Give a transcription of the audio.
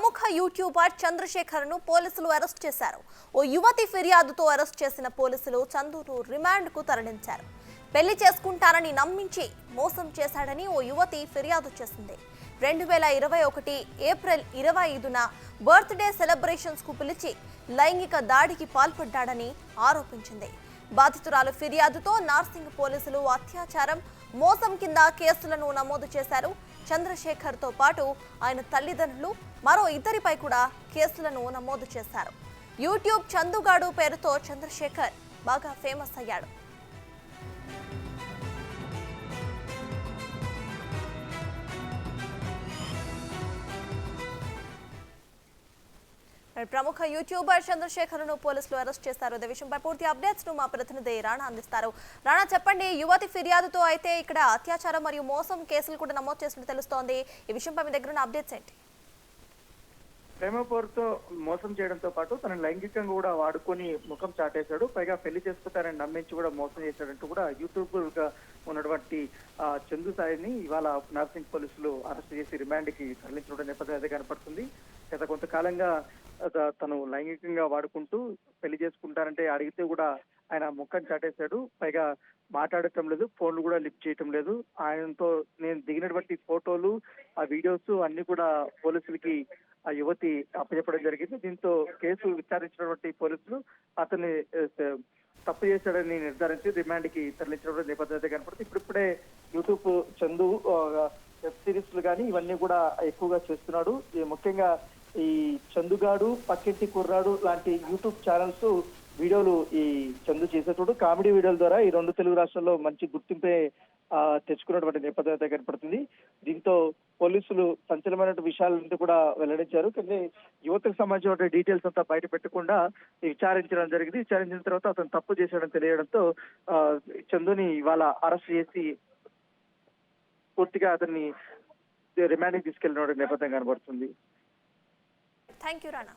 ప్రముఖ యూట్యూబర్ చంద్రశేఖర్ ను పోలీసులు అరెస్ట్ చేశారు. ఓ యువతి ఫిర్యాదుతో అరెస్ట్ చేసిన పోలీసులు చందును రిమాండ్ కు తరలించారు. పెళ్లి చేసుకుంటారని నమ్మించి మోసం చేశాడని ఓ యువతి ఫిర్యాదు చేసింది. 2021 ఏప్రిల్ 25న బర్త్డే సెలబ్రేషన్స్ కు పిలిచి లైంగిక దాడికి పాల్పడ్డాడని ఆరోపించింది. బాధితురాలు ఫిర్యాదుతో నార్సింగ్ పోలీసులు అత్యాచారం, మోసం కింద కేసులను నమోదు చేశారు. చంద్రశేఖర్ తో పాటు ఆయన తల్లిదండ్రులు మరో ఇద్దరిపై కూడా కేసులను నమోదు చేశారు. యూట్యూబ్ చందుగాడు పేరుతో చంద్రశేఖర్ బాగా ఫేమస్ అయ్యాడు. ప్రముఖ యూట్యూబర్ చంద్రశేఖర్ ను పోలీసులు అరెస్ట్ చేశారు. ఇదే విషయంపై పూర్తి అప్డేట్స్ ను మా ప్రతినిధి రాణా అందిస్తారు. రాణా, చెప్పండి, యువతి ఫిర్యాదుతో అయితే ఇక్కడ అత్యాచారం మరియు మోసం కేసులు కూడా నమోదు చేసినట్టు తెలుస్తోంది. ఈ విషయంపై మీ దగ్గర ఉన్న అప్డేట్స్ ఏంటి? ప్రేమ పోరుతో మోసం చేయడంతో పాటు తన లైంగికంగా కూడా వాడుకొని ముఖం చాటేశాడు. పైగా పెళ్లి చేసుకుంటారని నమ్మించి కూడా మోసం చేశాడంటూ కూడా యూట్యూబ్ గా ఉన్నటువంటి చందు సాయిని ఇవాళ నార్సింగ్ పోలీసులు అరెస్ట్ చేసి రిమాండ్ కి తరలించడం నేపథ్యం అయితే కనపడుతుంది. గత కొంతకాలంగా తను లైంగికంగా వాడుకుంటూ పెళ్లి చేసుకుంటారంటే అడిగితే కూడా ఆయన ముఖం చాటేశాడు. పైగా మాట్లాడటం లేదు, ఫోన్లు కూడా లిఫ్ట్ చేయటం లేదు. ఆయనతో నేను దిగినటువంటి ఫోటోలు, ఆ వీడియోస్ అన్ని కూడా పోలీసులకి ఆ యువతి అప్పచెప్పడం జరిగింది. దీంతో కేసు విచారించినటువంటి పోలీసులు అతన్ని తప్పు చేశాడని నిర్ధారించి రిమాండ్ కి తరలించడం నేపథ్యం అయితే కనపడుతుంది. ఇప్పుడిప్పుడే యూట్యూబ్ చందు వెబ్ సిరీస్లు కానీ ఇవన్నీ కూడా ఎక్కువగా చేస్తున్నాడు. ముఖ్యంగా ఈ చందుగాడు, పక్కింటి కుర్రాడు లాంటి యూట్యూబ్ ఛానల్స్ వీడియోలు ఈ చందు చేసేటప్పుడు కామెడీ వీడియోల ద్వారా ఈ రెండు తెలుగు రాష్ట్రాల్లో మంచి గుర్తింపే తెచ్చుకున్నటువంటి నేపథ్యం అయితే కనపడుతుంది. దీంతో పోలీసులు సంచలనమైన విషయాలంతా కూడా వెల్లడించారు. కానీ యువతకు సంబంధించిన డీటెయిల్స్ అంతా బయట పెట్టకుండా విచారించడం జరిగింది. విచారించిన తర్వాత అతను తప్పు చేశాడని తెలియడంతో చందుని ఇవాళ అరెస్ట్ చేసి పూర్తిగా అతన్ని రిమాండ్కి తీసుకెళ్లిన నేపథ్యం కనబడుతుంది. Thank you Rana.